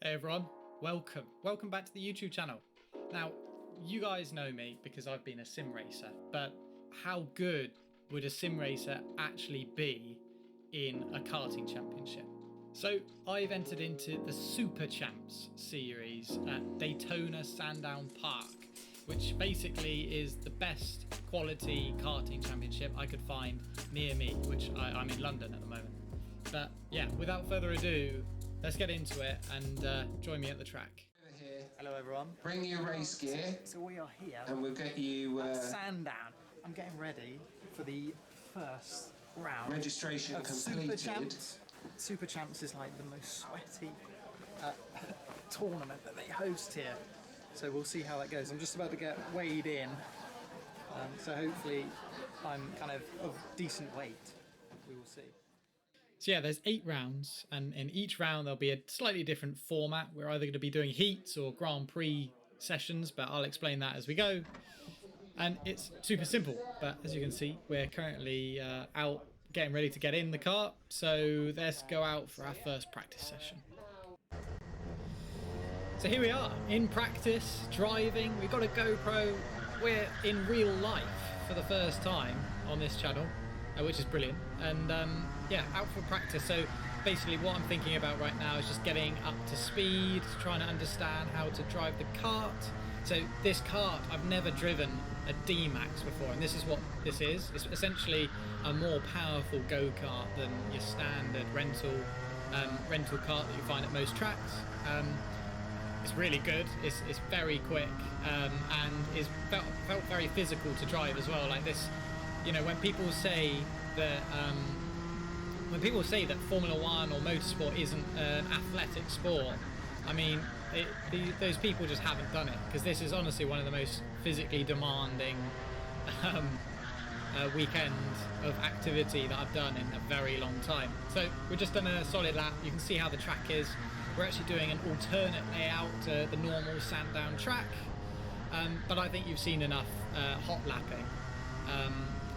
Hey everyone, welcome back to the YouTube channel. Now, you guys know me because I've been a sim racer, but how good would a sim racer actually be in a karting championship? So I've entered into the Superchamps series at Daytona Sandown Park, which basically is the best quality karting championship I could find near me, which I'm in London at the moment. But yeah, without further ado, let's get into it and join me at the track. Here. Hello everyone. Bring your race gear. So we are here and we'll get you at Sandown. I'm getting ready for the first round. Registration of completed. Superchamps is like the most sweaty tournament that they host here. So we'll see how that goes. I'm just about to get weighed in. So hopefully I'm kind of decent weight. We will see. So yeah, there's 8 rounds, and in each round there'll be a slightly different format. We're either going to be doing heats or Grand Prix sessions, but I'll explain that as we go. And it's super simple, but as you can see, we're currently out getting ready to get in the kart. So let's go out for our first practice session. So here we are, in practice, driving. We've got a GoPro. We're in real life for the first time on this channel. Which is brilliant, and yeah, out for practice. So basically what I'm thinking about right now is just getting up to speed, trying to understand how to drive the kart. So this kart, I've never driven a D-Max before, and this is what this is. It's essentially a more powerful go-kart than your standard rental kart that you find at most tracks. It's really good, it's very quick, and it's felt very physical to drive as well. Like this, you know, when people say that Formula One or motorsport isn't an athletic sport, I mean, those people just haven't done it, because this is honestly one of the most physically demanding weekend of activity that I've done in a very long time. So we're just done a solid lap. You can see how the track is. We're actually doing an alternate layout to the normal Sandown track, but I think you've seen enough hot lapping.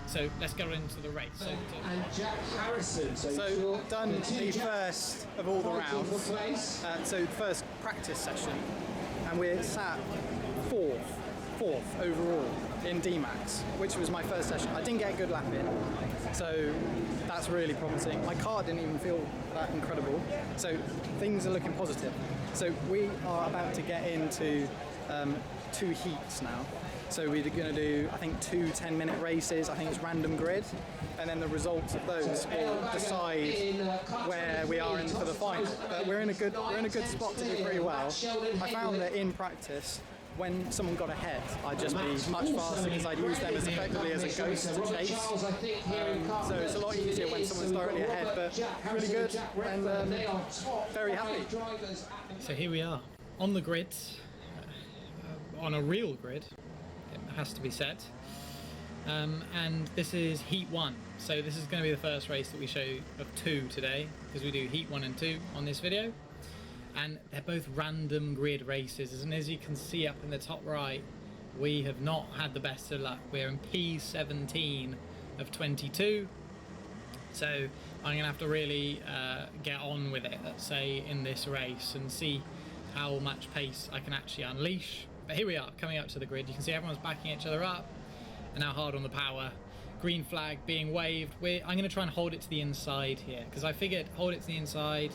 So let's go into the race. And Jack Harrison. So done the first of all the rounds. So the first practice session, and we're sat fourth overall in D-Max, which was my first session. I didn't get a good lap in, so that's really promising. My car didn't even feel that incredible, so things are looking positive. So we are about to get into 2 heats now. So we're going to do, I think, 2 10-minute races. I think it's random grid, and then the results of those will decide where we are in for the final. But we're in a good spot to do pretty well. I found that in practice, when someone got ahead, I'd just be much faster because I'd use them as effectively as a ghost to chase. So it's a lot easier when someone's directly ahead, but really good, and very happy. So here we are on the grid, on a real grid, it has to be said, and this is heat 1. So this is going to be the first race that we show of 2 today, because we do heat 1 and 2 on this video. And they're both random grid races, and as you can see up in the top right, we have not had the best of luck. We're in P17 of 22, so I'm going to have to really get on with it, let's say, in this race, and see how much pace I can actually unleash. But here we are, coming up to the grid. You can see everyone's backing each other up, and now hard on the power. Green flag being waved. I'm going to try and hold it to the inside here, because I figured hold it to the inside,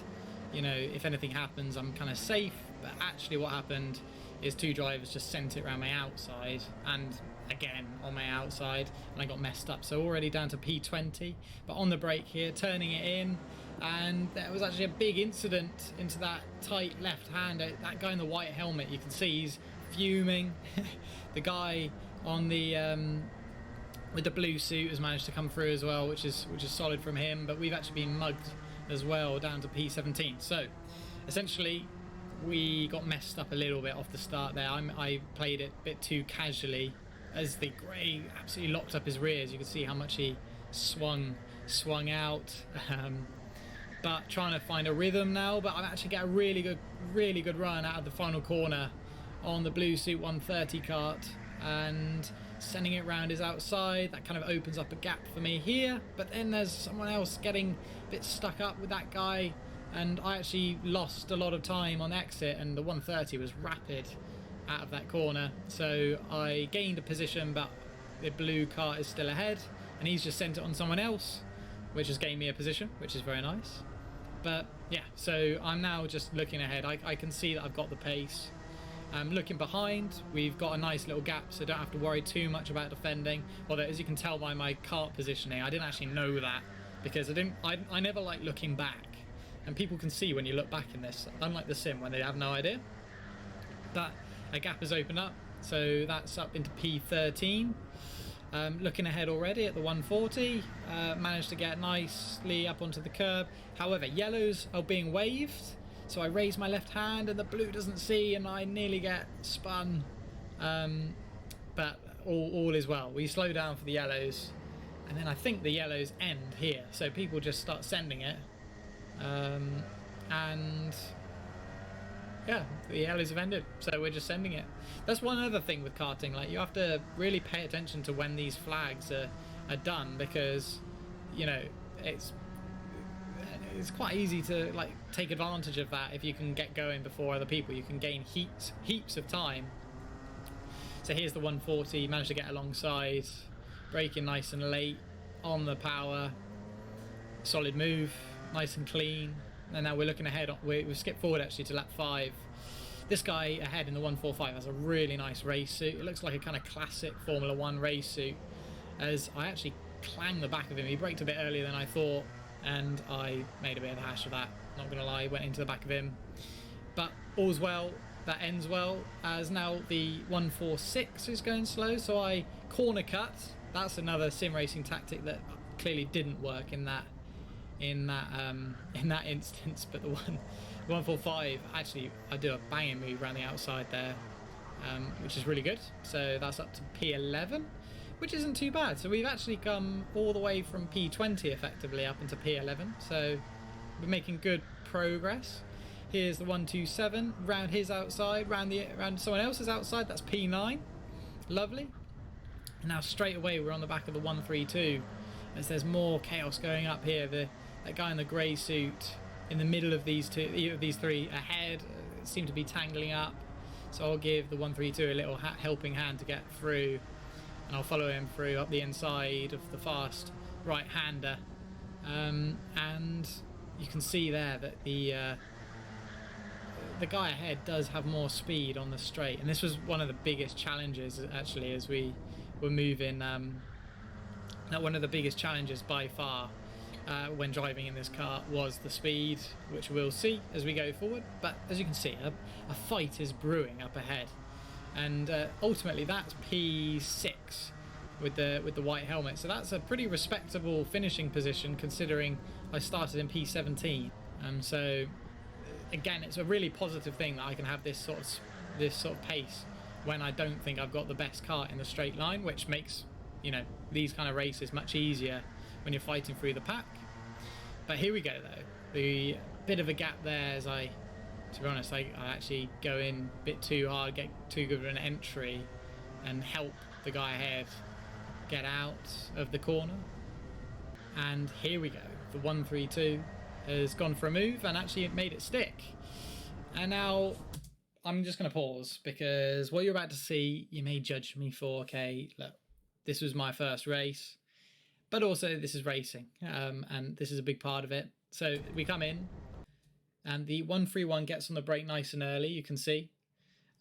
you know, if anything happens, I'm kind of safe. But actually what happened is 2 drivers just sent it around my outside, and again on my outside, and I got messed up. So already down to P20, but on the brake here, turning it in, and there was actually a big incident into that tight left hand. That guy in the white helmet, you can see he's fuming. The guy on the with the blue suit has managed to come through as well, which is solid from him, but we've actually been mugged as well down to P17. So essentially we got messed up a little bit off the start there. I played it a bit too casually, as the grey absolutely locked up his rears. You can see how much he swung out, but trying to find a rhythm now. But I've actually got a really good run out of the final corner on the blue suit 130 kart, and sending it round his outside. That kind of opens up a gap for me here, but then there's someone else getting a bit stuck up with that guy and I actually lost a lot of time on exit, and the 130 was rapid out of that corner, so I gained a position, but the blue car is still ahead, and he's just sent it on someone else, which has gained me a position, which is very nice. But yeah, so I'm now just looking ahead. I can see that I've got the pace. Looking behind, we've got a nice little gap, so don't have to worry too much about defending. Although, as you can tell by my kart positioning, I didn't actually know that, because I never like looking back, and people can see when you look back in this, unlike the sim when they have no idea. But a gap has opened up, so that's up into P13. Looking ahead already at the 140, managed to get nicely up onto the curb. However, yellows are being waved, so I raise my left hand and the blue doesn't see, and I nearly get spun. But all is well. We slow down for the yellows, and then I think the yellows end here, so people just start sending it. And yeah, the yellows have ended, so we're just sending it. That's one other thing with karting, like, you have to really pay attention to when these flags are done, because, you know, it's quite easy to like take advantage of that. If you can get going before other people, you can gain heaps of time. So here's the 140, managed to get alongside, braking nice and late on the power, solid move, nice and clean. And now we're looking ahead. We've skipped forward actually to lap 5. This guy ahead in the 145 has a really nice race suit. It looks like a kind of classic Formula 1 race suit, as I actually clanged the back of him. He braked a bit earlier than I thought, and I made a bit of a hash of that, not gonna lie, went into the back of him. But all's well, that ends well, as now the 146 is going slow, so I corner cut. That's another sim racing tactic that clearly didn't work in that instance. But the 145, actually I do a banging move around the outside there, which is really good. So that's up to P11, which isn't too bad. So we've actually come all the way from P20 effectively up into P11, so we're making good progress. Here's the 127, round his outside, round someone else's outside, that's P9, lovely. Now straight away we're on the back of the 132, as there's more chaos going up here. That guy in the grey suit in the middle of these three ahead seem to be tangling up, so I'll give the 132 a little helping hand to get through, and I'll follow him through up the inside of the fast right-hander. And you can see there that the guy ahead does have more speed on the straight, and this was one of the biggest challenges actually as we were moving. One of the biggest challenges by far when driving in this car was the speed, which we'll see as we go forward. But as you can see, a fight is brewing up ahead, and ultimately that's P6 with the white helmet, so that's a pretty respectable finishing position considering I started in P17. So again, it's a really positive thing that I can have this sort of pace when I don't think I've got the best car in the straight line, which makes, you know, these kind of races much easier when you're fighting through the pack. But here we go though, the bit of a gap there, as to be honest, I actually go in a bit too hard, get too good of an entry, and help the guy ahead get out of the corner. And here we go, the 132 has gone for a move and actually made it stick. And now I'm just going to pause, because what you're about to see, you may judge me for. Okay, look, this was my first race, but also this is racing, and this is a big part of it. So we come in, and the 131 gets on the brake nice and early, you can see,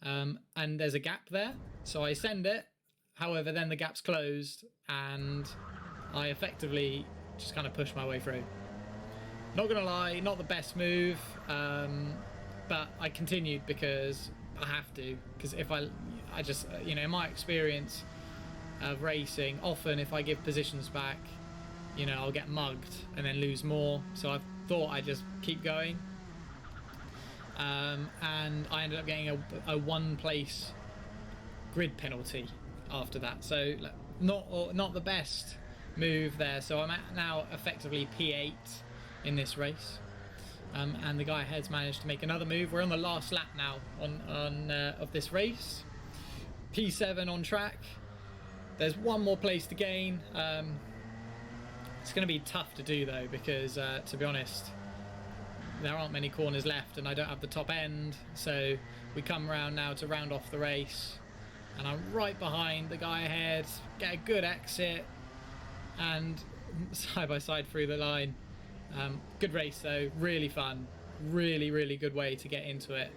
and there's a gap there, so I send it. However, then the gap's closed, and I effectively just kind of push my way through. Not gonna lie, not the best move, but I continued because I have to, because if I just, you know, in my experience of racing, often if I give positions back, you know, I'll get mugged and then lose more. So I thought I'd just keep going, and I ended up getting a one-place grid penalty after that. So not the best move there. So I'm now effectively P8 in this race, and the guy ahead's managed to make another move. We're on the last lap now of this race. P7 on track. There's one more place to gain. It's going to be tough to do though, because to be honest, there aren't many corners left and I don't have the top end, so we come around now to round off the race, and I'm right behind the guy ahead, get a good exit and side by side through the line. Good race though, really fun, really good way to get into it.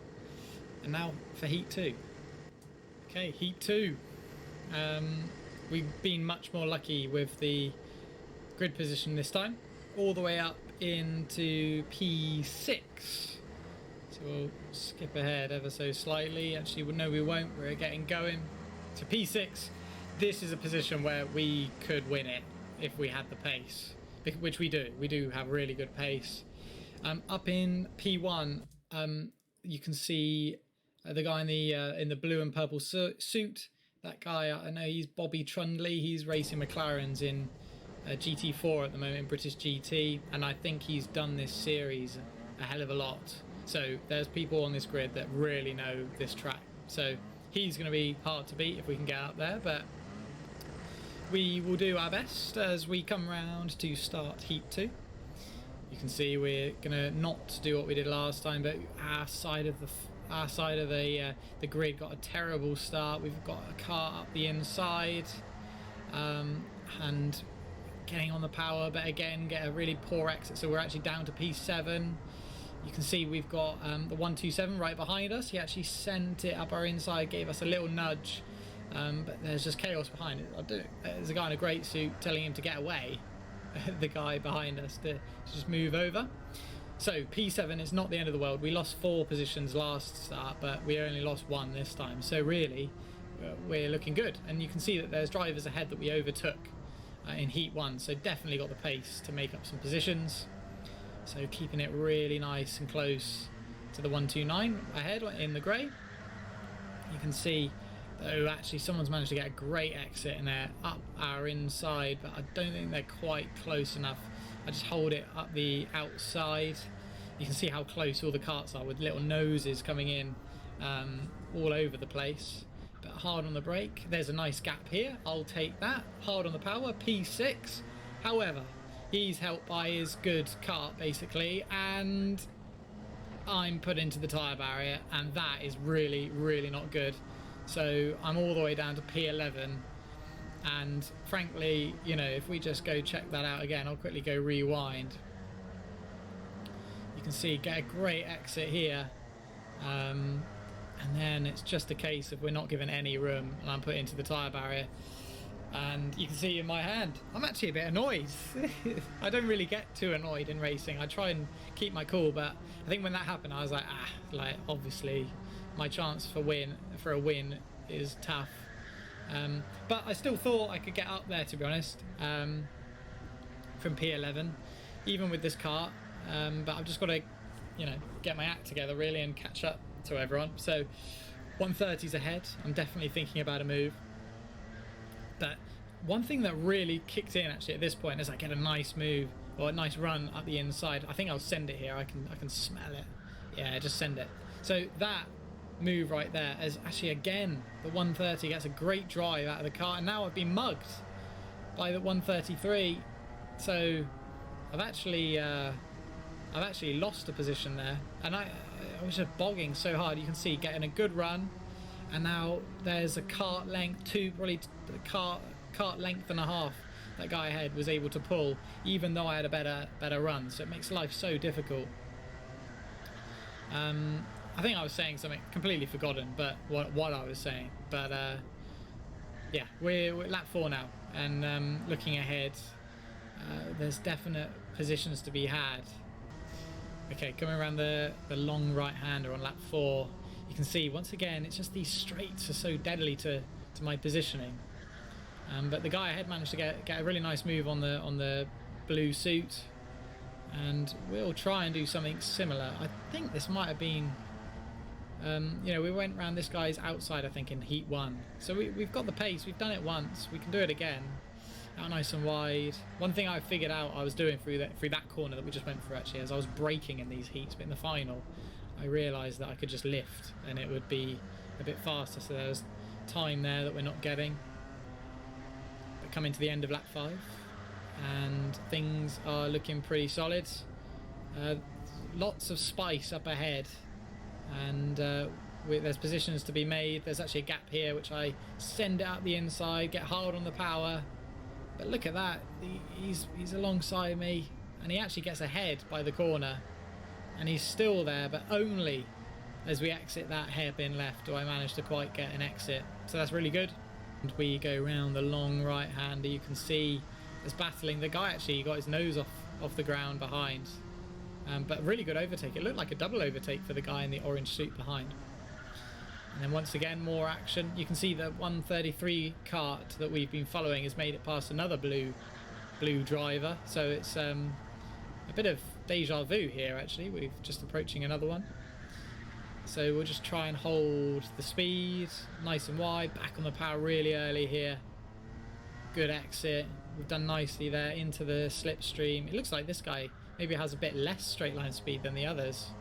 And now for heat 2. Okay, heat 2. We've been much more lucky with the grid position this time, all the way up into P6. So we'll skip ahead ever so slightly. Actually, no, we won't. We're getting going to P6. This is a position where we could win it if we had the pace, which we do. We do have really good pace. Up in P1, you can see the guy in the blue and purple suit. That guy, I know he's Bobby Trundley. He's racing McLarens in GT4 at the moment, British GT, and I think he's done this series a hell of a lot. So there's people on this grid that really know this track. So he's going to be hard to beat if we can get up there, but we will do our best as we come round to start heat 2. You can see we're going to not do what we did last time, but our side of the grid got a terrible start. We've got a car up the inside, and getting on the power, but again get a really poor exit, so we're actually down to P7. You can see we've got the 127 right behind us. He actually sent it up our inside, gave us a little nudge, but there's just chaos behind it. There's a guy in a great suit telling him to get away, the guy behind us to just move over. So P7 is not the end of the world. We lost 4 positions last start, but we only lost 1 this time, so really we're looking good. And you can see that there's drivers ahead that we overtook in heat 1, so definitely got the pace to make up some positions. So keeping it really nice and close to the 129 ahead in the grey. You can see though actually someone's managed to get a great exit and they're up our inside, but I don't think they're quite close enough. I just hold it up the outside. You can see how close all the karts are with little noses coming in all over the place. But hard on the brake. There's a nice gap here. I'll take that. Hard on the power, P6. However, he's helped by his good kart basically, and I'm put into the tyre barrier, and that is really not good. So I'm all the way down to P11, and frankly, you know, if we just go check that out again, I'll quickly go rewind. You can see get a great exit here, and then it's just a case of we're not given any room and I'm put into the tyre barrier. And you can see in my hand, I'm actually a bit annoyed. I don't really get too annoyed in racing. I try and keep my cool, but I think when that happened, I was like, like obviously my chance for a win is tough. But I still thought I could get up there, to be honest, from P11, even with this kart. But I've just got to, you know, get my act together really and catch up to everyone. So 130's ahead. I'm definitely thinking about a move. But one thing that really kicked in actually at this point is I get a nice move or a nice run up the inside. I think I'll send it here. I can smell it. Yeah, just send it. So that move right there is actually again the 130 gets a great drive out of the car, and now I've been mugged by the 133. So I've actually lost a position there, and I was just bogging so hard. You can see getting a good run, and now there's a kart length, probably kart length and a half that guy ahead was able to pull, even though I had a better run. So it makes life so difficult. I think I was saying something completely forgotten, but what I was saying. But yeah, we're lap 4 now, and looking ahead, there's definite positions to be had. Okay, coming around the long right-hander on lap 4, you can see once again it's just these straights are so deadly to my positioning. But the guy ahead managed to get a really nice move on the blue suit, and we'll try and do something similar. I think this might have been, you know, we went around this guy's outside I think in heat 1, so we've got the pace. We've done it once, we can do it again. Out nice and wide. One thing I figured out I was doing through that corner that we just went through actually, as I was braking in these heats, but in the final I realised that I could just lift and it would be a bit faster, so there was time there that we're not getting. But coming to the end of lap 5 and things are looking pretty solid. lots of spice up ahead, and there's positions to be made. There's actually a gap here which I send it up the inside, get hard on the power, but look at that, he's alongside me, and he actually gets ahead by the corner, and he's still there, but only as we exit that hairpin left do I manage to quite get an exit, so that's really good. And we go round the long right hander. You can see there's battling. The guy actually got his nose off the ground behind, but really good overtake. It looked like a double overtake for the guy in the orange suit behind. And then once again, more action. You can see the 133 cart that we've been following has made it past another blue driver, so it's a bit of deja vu here actually. We're just approaching another one, so we'll just try and hold the speed nice and wide, back on the power really early here. Good exit, we've done nicely there into the slipstream. It looks like this guy maybe has a bit less straight line speed than the others.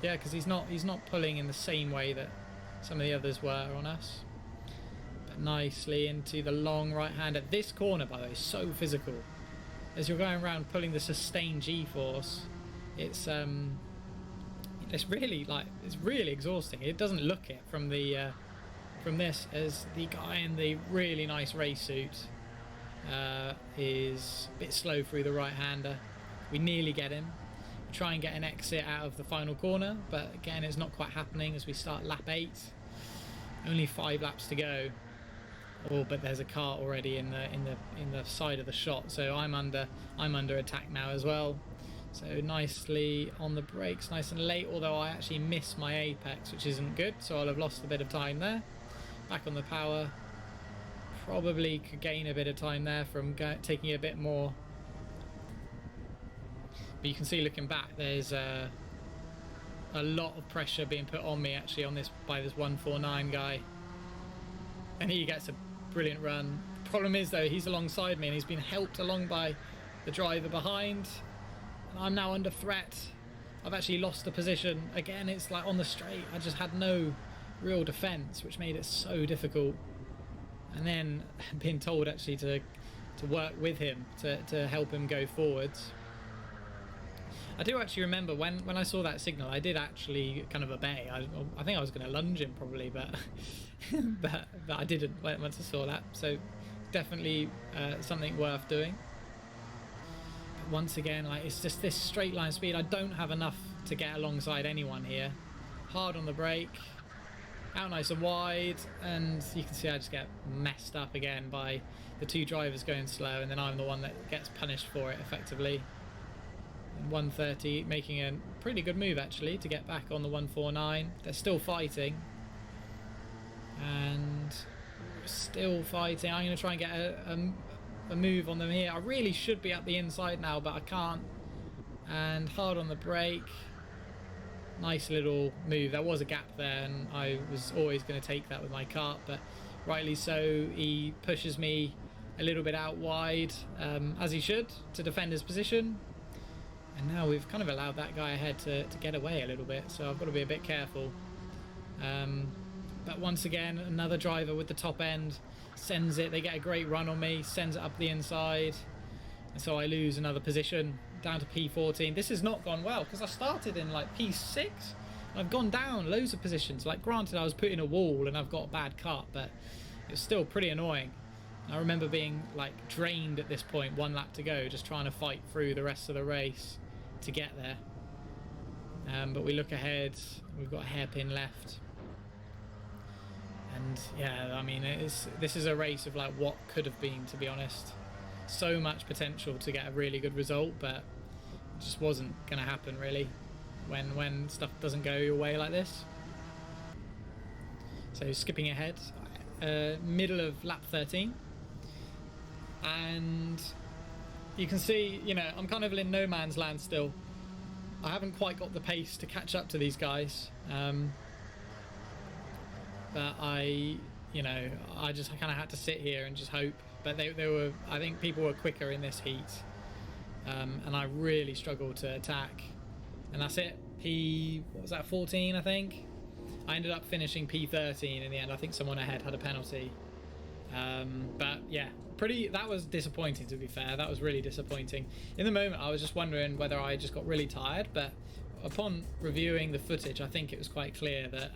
Yeah, because he's not pulling in the same way that some of the others were on us. But nicely into the long right hand at this corner, by the way, so physical. As you're going around pulling the sustained G-force, it's really exhausting. It doesn't look it from this, as the guy in the really nice race suit is a bit slow through the right hander. We nearly get him. Try and get an exit out of the final corner, but again it's not quite happening as we start lap 8. Only 5 laps to go. Oh, but there's a car already in the side of the shot, so I'm under attack now as well. So nicely on the brakes, nice and late, although I actually missed my apex, which isn't good, so I'll have lost a bit of time there. Back on the power, probably could gain a bit of time there from taking a bit more. But you can see, looking back, there's a lot of pressure being put on me actually by this 149 guy, and he gets a brilliant run. Problem is though, he's alongside me and he's been helped along by the driver behind, and I'm now under threat. I've actually lost the position again. It's like on the straight, I just had no real defense, which made it so difficult, and then being told actually to work with him to help him go forwards. I do actually remember when I saw that signal, I did actually kind of obey. I think I was going to lunge him probably, but but I didn't once I saw that. So definitely something worth doing. But once again, like, it's just this straight line speed. I don't have enough to get alongside anyone here. Hard on the brake, out nice and wide, and you can see I just get messed up again by the 2 drivers going slow, and then I'm the one that gets punished for it effectively. 130 making a pretty good move actually to get back on the 149. They're still fighting, and still fighting. I'm going to try and get a move on them here. I really should be at the inside now, but I can't. And hard on the brake. Nice little move. There was a gap there, and I was always going to take that with my kart, but rightly so, he pushes me a little bit out wide, as he should, to defend his position. And now we've kind of allowed that guy ahead to get away a little bit, so I've got to be a bit careful. But once again, another driver with the top end sends it. They get a great run on me, sends it up the inside, and so I lose another position down to P14. This has not gone well because I started in like P6 and I've gone down loads of positions. Like, granted, I was put in a wall and I've got a bad kart, but it was still pretty annoying. I remember being like drained at this point, 1 lap to go, just trying to fight through the rest of the race to get there. But we look ahead, we've got a hairpin left, and yeah, I mean, this is a race of like what could have been, to be honest. So much potential to get a really good result, but it just wasn't going to happen really when stuff doesn't go your way like this. So skipping ahead, middle of lap 13, and you can see, you know, I'm kind of in no man's land still. I haven't quite got the pace to catch up to these guys, but I just kind of had to sit here and just hope. But they were, I think people were quicker in this heat, and I really struggled to attack. And that's it. What was that, 14, I think? I ended up finishing P13 in the end. I think someone ahead had a penalty. But yeah, that was disappointing, to be fair. That was really disappointing. In the moment I was just wondering whether I just got really tired, but upon reviewing the footage I think it was quite clear that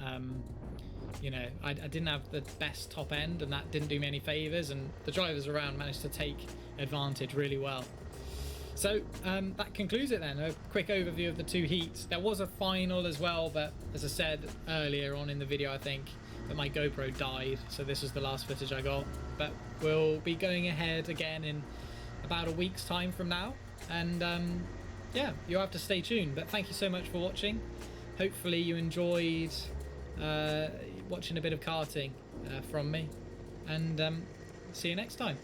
you know, I didn't have the best top end, and that didn't do me any favours, and the drivers around managed to take advantage really well. So that concludes it then. A quick overview of the 2 heats. There was a final as well, but as I said earlier on in the video, I think that my GoPro died, so this was the last footage I got. But we'll be going ahead again in about a week's time from now, and yeah, you'll have to stay tuned. But thank you so much for watching. Hopefully you enjoyed watching a bit of karting from me, and see you next time.